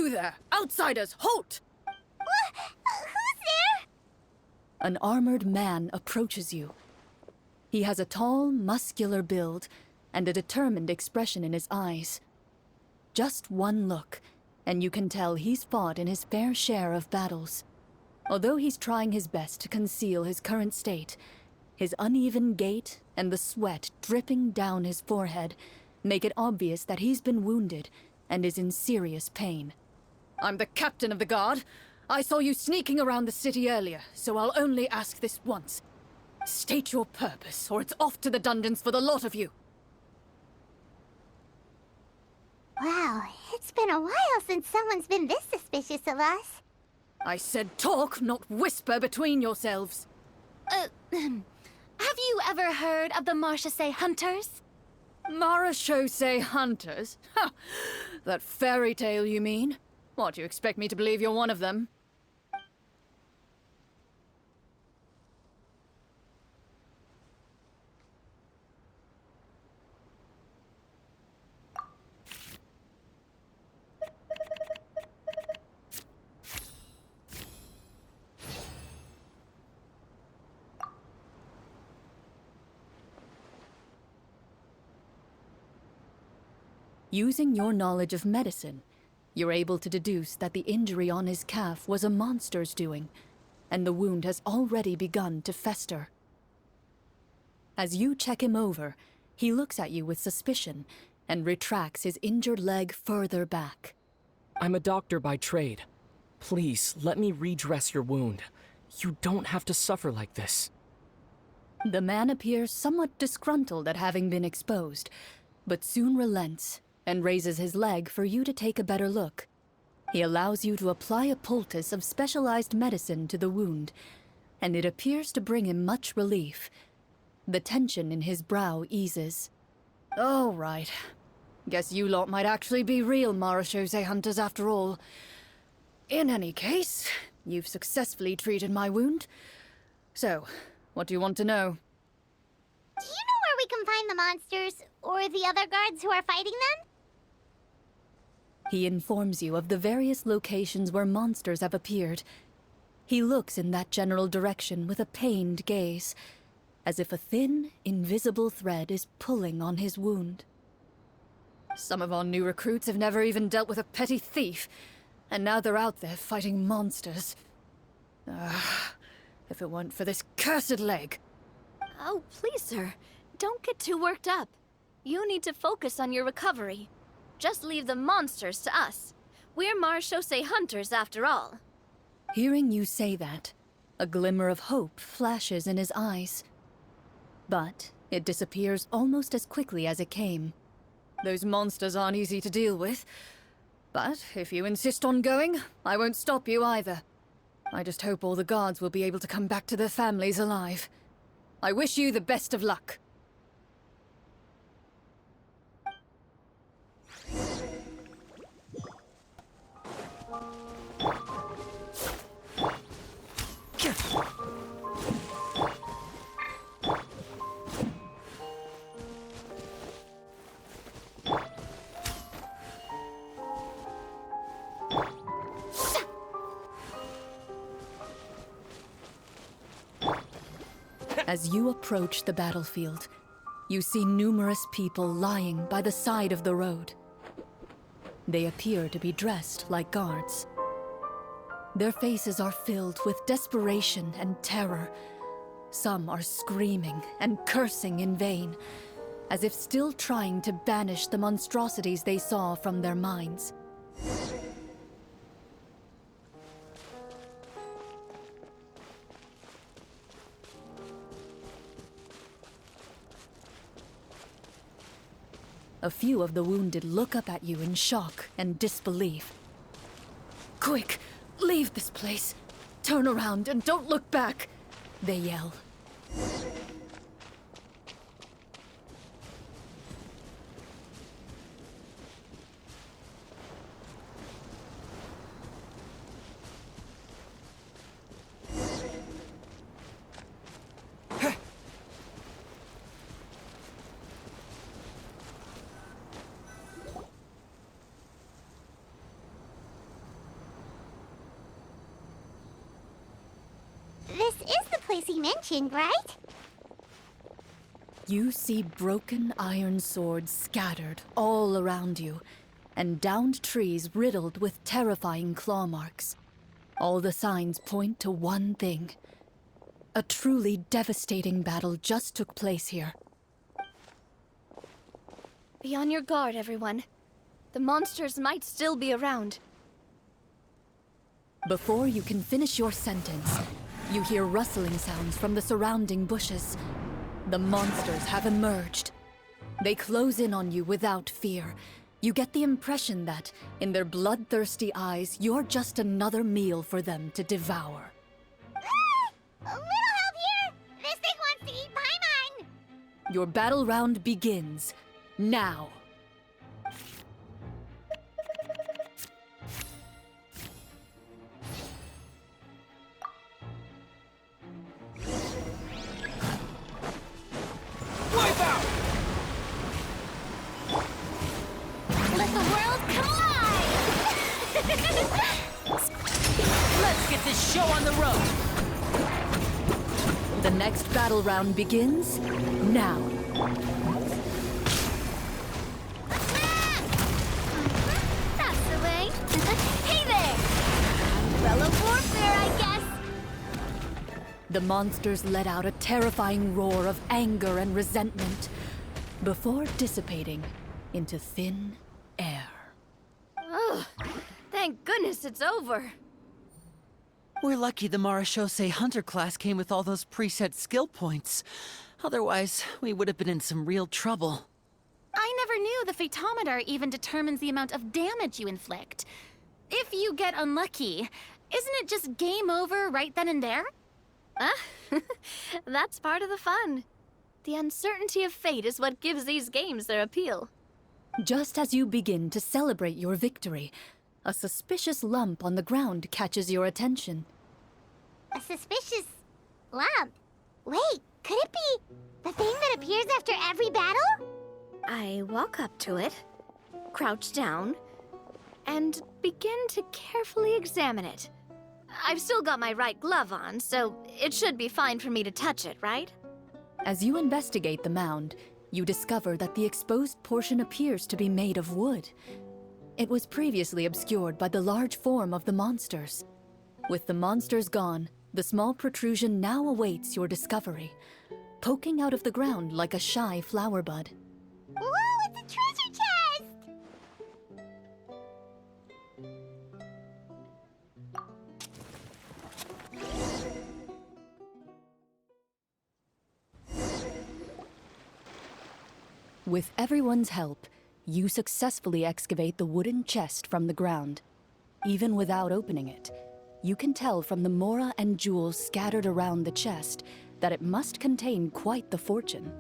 You there! Outsiders, halt! Who's there? An armored man approaches you. He has a tall, muscular build and a determined expression in his eyes. Just one look, and you can tell he's fought in his fair share of battles. Although he's trying his best to conceal his current state, his uneven gait and the sweat dripping down his forehead make it obvious that he's been wounded and is in serious pain. I'm the captain of the guard. I saw you sneaking around the city earlier, so I'll only ask this once. State your purpose, or it's off to the dungeons for the lot of you. Wow, it's been a while since someone's been this suspicious of us. I said talk, not whisper between yourselves. Have you ever heard of the Marchese Hunters? Marachose hunters? Ha! That fairy tale, you mean? What, you expect me to believe you're one of them? Using your knowledge of medicine, you're able to deduce that the injury on his calf was a monster's doing, and the wound has already begun to fester. As you check him over, he looks at you with suspicion and retracts his injured leg further back. I'm a doctor by trade. Please, let me redress your wound. You don't have to suffer like this. The man appears somewhat disgruntled at having been exposed, but soon relents and raises his leg for you to take a better look. He allows you to apply a poultice of specialized medicine to the wound, and it appears to bring him much relief. The tension in his brow eases. All right. Guess you lot might actually be real Marachose hunters after all. In any case, you've successfully treated my wound. So, what do you want to know? Do you know where we can find the monsters, or the other guards who are fighting them? He informs you of the various locations where monsters have appeared. He looks in that general direction with a pained gaze, as if a thin, invisible thread is pulling on his wound. Some of our new recruits have never even dealt with a petty thief, and now they're out there fighting monsters. If it weren't for this cursed leg. Oh, please, sir. Don't get too worked up. You need to focus on your recovery. Just leave the monsters to us. We're Marachose hunters, after all. Hearing you say that, a glimmer of hope flashes in his eyes. But it disappears almost as quickly as it came. Those monsters aren't easy to deal with. But if you insist on going, I won't stop you either. I just hope all the guards will be able to come back to their families alive. I wish you the best of luck. As you approach the battlefield, you see numerous people lying by the side of the road. They appear to be dressed like guards. Their faces are filled with desperation and terror. Some are screaming and cursing in vain, as if still trying to banish the monstrosities they saw from their minds. A few of the wounded look up at you in shock and disbelief. Quick, leave this place. Turn around and don't look back, they yell. place he mentioned, right? You see broken iron swords scattered all around you, and downed trees riddled with terrifying claw marks. All the signs point to one thing. A truly devastating battle just took place here. Be on your guard, everyone. The monsters might still be around. Before you can finish your sentence, you hear rustling sounds from the surrounding bushes. The monsters have emerged. They close in on you without fear. You get the impression that, in their bloodthirsty eyes, you're just another meal for them to devour. A little help here! This thing wants to eat Paimon! Your battle round begins now. Wipe out! Let the world collide! Let's get this show on the road! The next battle round begins now. That's the way. Hey there! Umbrella warfare, I guess. The monsters let out a terrifying roar of anger and resentment before dissipating into thin air. Ugh, thank goodness it's over. We're lucky the Marashose Hunter class came with all those preset skill points. Otherwise, we would have been in some real trouble. I never knew the Fatometer even determines the amount of damage you inflict. If you get unlucky, isn't it just game over right then and there? That's part of the fun. The uncertainty of fate is what gives these games their appeal. Just as you begin to celebrate your victory, a suspicious lump on the ground catches your attention. A suspicious lump. Wait, could it be the thing that appears after every battle? I walk up to it, crouch down, and begin to carefully examine it. I've still got my right glove on, so it should be fine for me to touch it, right? As you investigate the mound, you discover that the exposed portion appears to be made of wood. It was previously obscured by the large form of the monsters. With the monsters gone, the small protrusion now awaits your discovery, poking out of the ground like a shy flower bud. Whoa, it's a treasure chest! With everyone's help, you successfully excavate the wooden chest from the ground. Even without opening it, you can tell from the mora and jewels scattered around the chest that it must contain quite the fortune.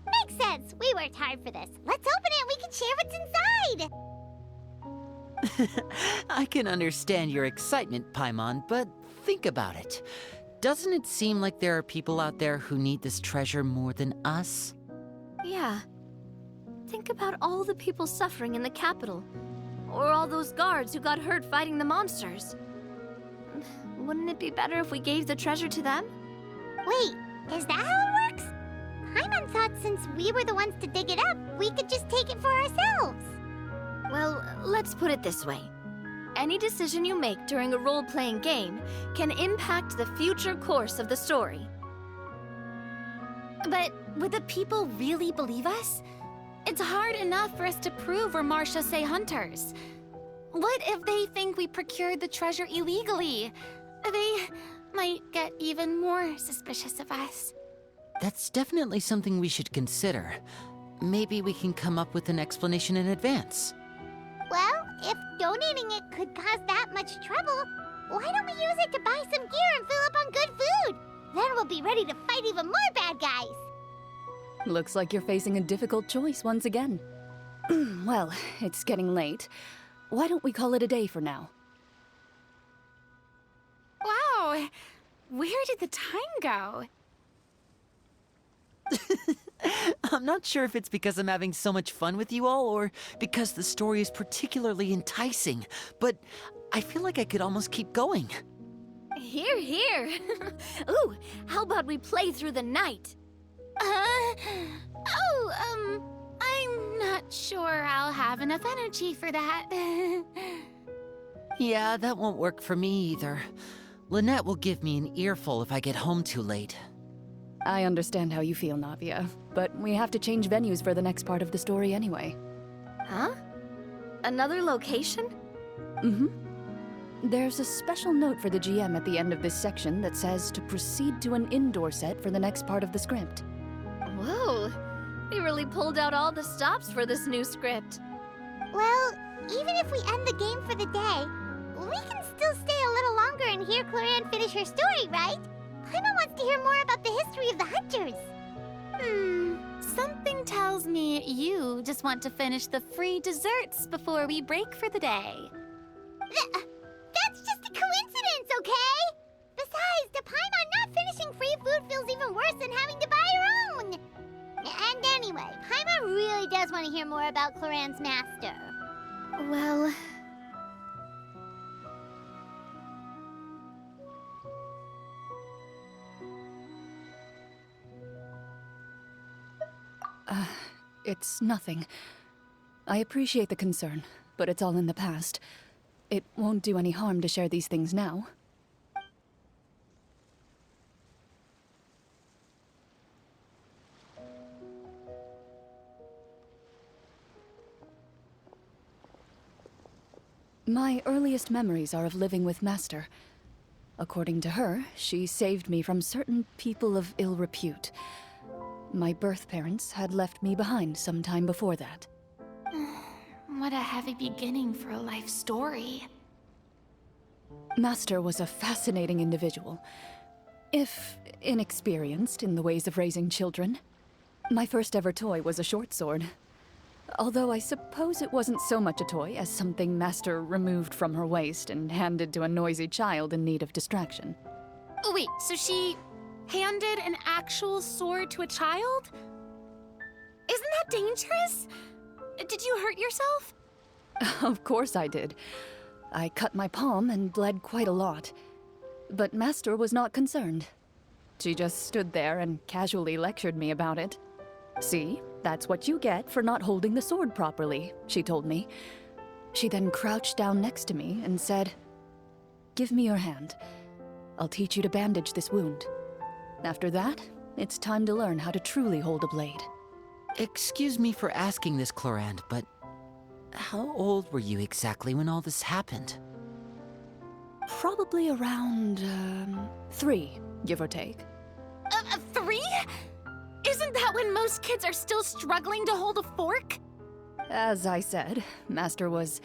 Makes sense. We worked hard for this. Let's open it and we can share what's inside! I can understand your excitement, Paimon, but think about it. Doesn't it seem like there are people out there who need this treasure more than us? Yeah. Think about all the people suffering in the capital. Or all those guards who got hurt fighting the monsters. Wouldn't it be better if we gave the treasure to them? Wait, is that how it works? Paimon thought since we were the ones to dig it up, we could just take it for ourselves. Well, let's put it this way. Any decision you make during a role-playing game can impact the future course of the story. But would the people really believe us? It's hard enough for us to prove we're Marshose hunters. What if they think we procured the treasure illegally? They might get even more suspicious of us. That's definitely something we should consider. Maybe we can come up with an explanation in advance. Well, if donating it could cause that much trouble, why don't we use it to buy some gear and fill up on good food? Then we'll be ready to fight even more bad guys. Looks like you're facing a difficult choice once again. Well, it's getting late. Why don't we call it a day for now? Wow, where did the time go? I'm not sure if it's because I'm having so much fun with you all, or because the story is particularly enticing, but I feel like I could almost keep going. Here, here. Ooh, how about we play through the night? I'm not sure I'll have enough energy for that. Yeah, that won't work for me either. Lynette will give me an earful if I get home too late. I understand how you feel, Navia, but we have to change venues for the next part of the story anyway. Huh? Another location? Mm-hmm. There's a special note for the GM at the end of this section that says to proceed to an indoor set for the next part of the script. Whoa, they really pulled out all the stops for this new script. Well, even if we end the game for the day, we can still stay a little longer and hear Clorinde finish her story, right? Paimon wants to hear more about the history of the hunters. Something tells me you just want to finish the free desserts before we break for the day. That's just a coincidence, okay? Besides, to Paimon, not finishing free food feels even worse than having to buy her own. And anyway, Paimon really does want to hear more about Clorinde's master. Well... It's nothing. I appreciate the concern, but it's all in the past. It won't do any harm to share these things now. My earliest memories are of living with Master. According to her, she saved me from certain people of ill repute. My birth parents had left me behind some time before that. What a heavy beginning for a life story. Master was a fascinating individual, if inexperienced in the ways of raising children. My first ever toy was a short sword. Although I suppose it wasn't so much a toy as something Master removed from her waist and handed to a noisy child in need of distraction. Oh, wait, so she handed an actual sword to a child? Isn't that dangerous? Did you hurt yourself? Of course I did. I cut my palm and bled quite a lot. But Master was not concerned. She just stood there and casually lectured me about it. See, that's what you get for not holding the sword properly, she told me. She then crouched down next to me and said, "Give me your hand. I'll teach you to bandage this wound. After that, it's time to learn how to truly hold a blade." Excuse me for asking this, Clorinde, but how old were you exactly when all this happened? Probably around, 3, give or take. 3? Isn't that when most kids are still struggling to hold a fork? As I said, Master was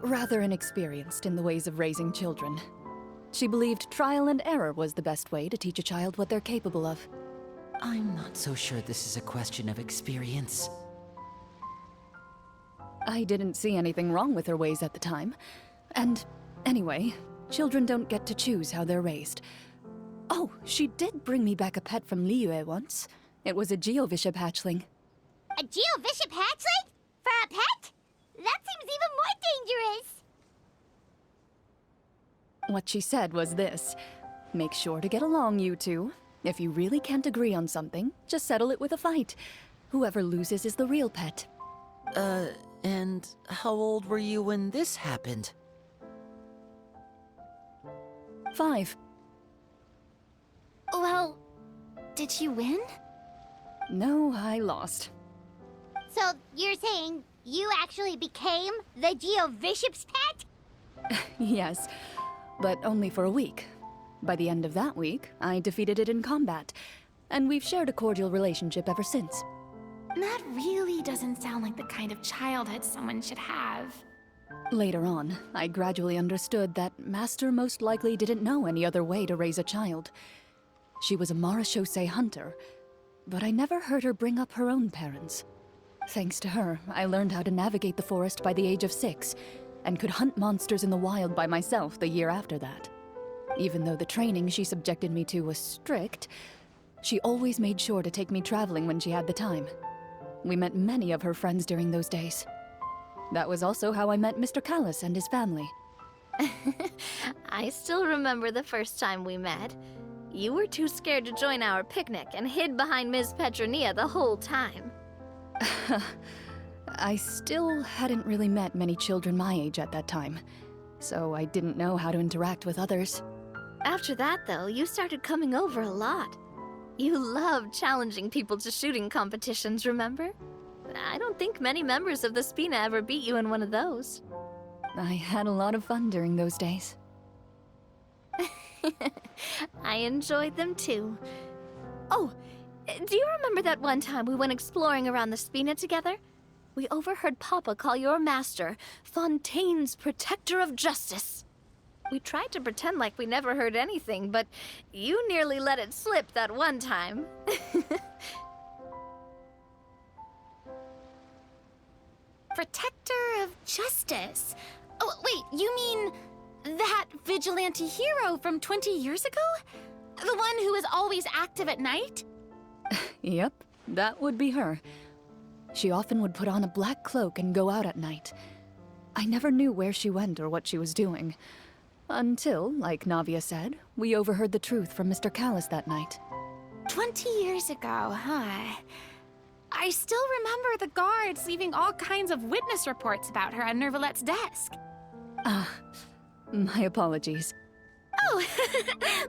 rather inexperienced in the ways of raising children. She believed trial and error was the best way to teach a child what they're capable of. I'm not so sure this is a question of experience. I didn't see anything wrong with her ways at the time. And anyway, children don't get to choose how they're raised. Oh, she did bring me back a pet from Liyue once. It was a Geovishap hatchling. A Geovishap hatchling? For a pet? That seems even more dangerous. What she said was this: make sure to get along, you two. If you really can't agree on something, just settle it with a fight. Whoever loses is the real pet. And how old were you when this happened? 5. Well, did you win? No, I lost. So you're saying you actually became the Geovishap's pet? Yes, but only for a week. By the end of that week, I defeated it in combat, and we've shared a cordial relationship ever since. That really doesn't sound like the kind of childhood someone should have. Later on, I gradually understood that Master most likely didn't know any other way to raise a child. She was a marechaussee hunter, but I never heard her bring up her own parents. Thanks to her, I learned how to navigate the forest by the age of 6, and could hunt monsters in the wild by myself the year after that. Even though the training she subjected me to was strict, she always made sure to take me traveling when she had the time. We met many of her friends during those days. That was also how I met Mr. Callis and his family. I still remember the first time we met. You were too scared to join our picnic and hid behind Ms. Petronia the whole time. I still hadn't really met many children my age at that time, so I didn't know how to interact with others. After that, though, you started coming over a lot. You loved challenging people to shooting competitions, remember? I don't think many members of the Spina ever beat you in one of those. I had a lot of fun during those days. I enjoyed them too. Oh, do you remember that one time we went exploring around the Spina together? We overheard Papa call your master Fontaine's Protector of Justice. We tried to pretend like we never heard anything, but you nearly let it slip that one time. Protector of Justice? Oh, wait, you mean that vigilante hero from 20 years ago? The one who was always active at night? Yep, that would be her. She often would put on a black cloak and go out at night. I never knew where she went or what she was doing. Until, like Navia said, we overheard the truth from Mr. Callis that night. 20 years ago, huh? I still remember the guards leaving all kinds of witness reports about her on Nervalette's desk. My apologies. Oh,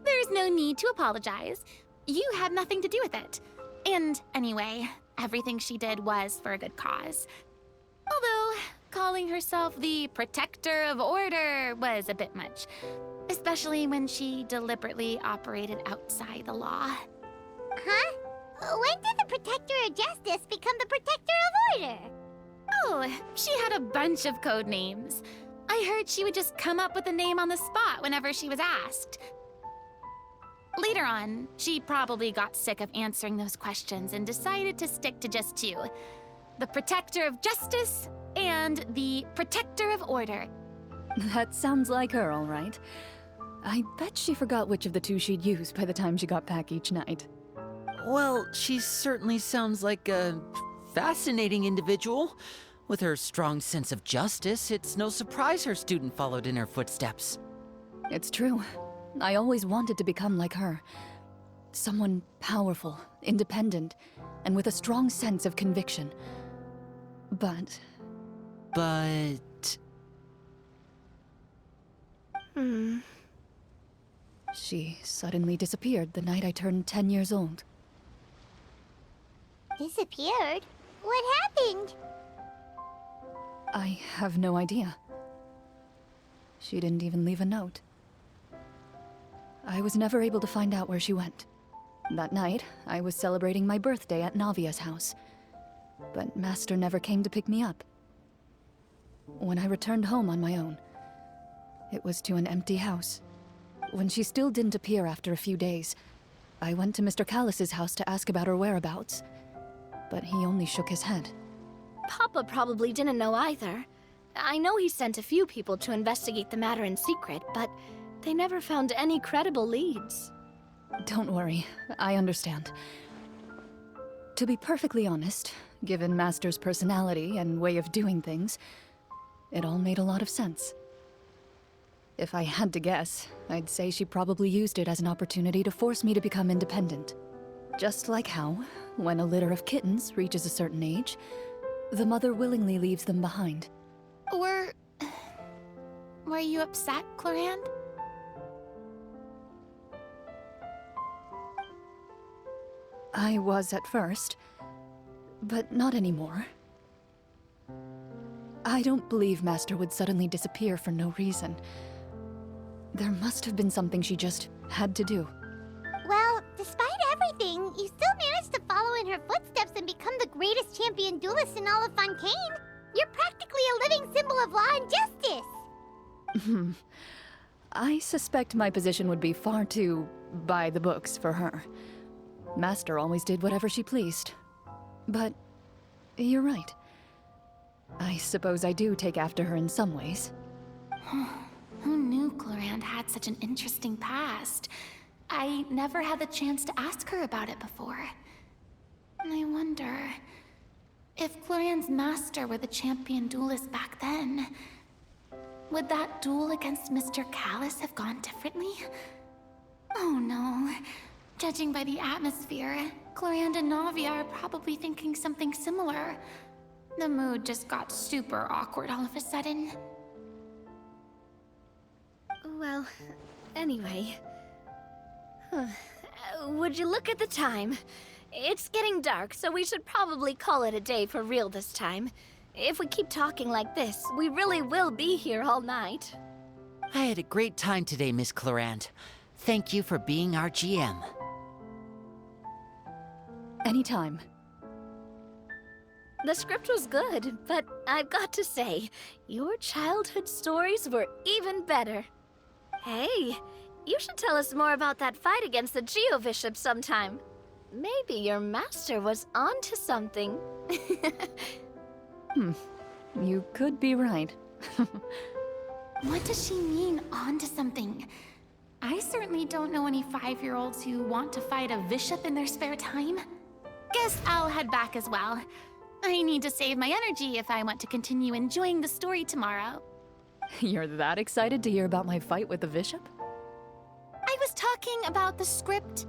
there's no need to apologize. You had nothing to do with it. And anyway, everything she did was for a good cause. Although, calling herself the Protector of Order was a bit much. Especially when she deliberately operated outside the law. Huh? When did the Protector of Justice become the Protector of Order? Oh, she had a bunch of code names. I heard she would just come up with a name on the spot whenever she was asked. Later on, she probably got sick of answering those questions and decided to stick to just two. The Protector of Justice and the Protector of Order. That sounds like her, all right. I bet she forgot which of the two she'd use by the time she got back each night. Well, she certainly sounds like a fascinating individual. With her strong sense of justice, it's no surprise her student followed in her footsteps. It's true. I always wanted to become like her. Someone powerful, independent, and with a strong sense of conviction. But... She suddenly disappeared the night I turned 10 years old. Disappeared? What happened? I have no idea. She didn't even leave a note. I was never able to find out where she went. That night, I was celebrating my birthday at Navia's house. But Master never came to pick me up. When I returned home on my own, it was to an empty house. When she still didn't appear after a few days, I went to Mr. Callis's house to ask about her whereabouts. But he only shook his head. Papa probably didn't know either. I know he sent a few people to investigate the matter in secret, but they never found any credible leads. Don't worry, I understand. To be perfectly honest, given Master's personality and way of doing things, it all made a lot of sense. If I had to guess, I'd say she probably used it as an opportunity to force me to become independent. Just like how, when a litter of kittens reaches a certain age, the mother willingly leaves them behind. Were you upset, Clorinde? I was at first, but not anymore. I don't believe Master would suddenly disappear for no reason. There must have been something she just had to do. Well, despite everything, you still managed to follow in her footsteps and become the greatest champion duelist in all of Fontaine. You're practically a living symbol of law and justice. I suspect my position would be far too by the books for her. Master always did whatever she pleased. But you're right. I suppose I do take after her in some ways. Who knew Clorinde had such an interesting past? I never had the chance to ask her about it before. And I wonder... if Clorinde's master were the champion duelist back then, Would that duel against Mr. Callus have gone differently? Oh no. Judging by the atmosphere, Clorinde and Navi are probably thinking something similar. The mood just got super awkward all of a sudden. Well, anyway. Would you look at the time? It's getting dark, so we should probably call it a day for real this time. If we keep talking like this, we really will be here all night. I had a great time today, Miss Clorinde. Thank you for being our GM. Anytime. The script was good, but I've got to say, your childhood stories were even better. Hey, you should tell us more about that fight against the Geo-Bishop sometime. Maybe your master was onto something. You could be right. What does she mean, onto something? I certainly don't know any 5-year-olds who want to fight a bishop in their spare time. Guess I'll head back as well. I need to save my energy if I want to continue enjoying the story tomorrow. You're that excited to hear about my fight with the bishop? I was talking about the script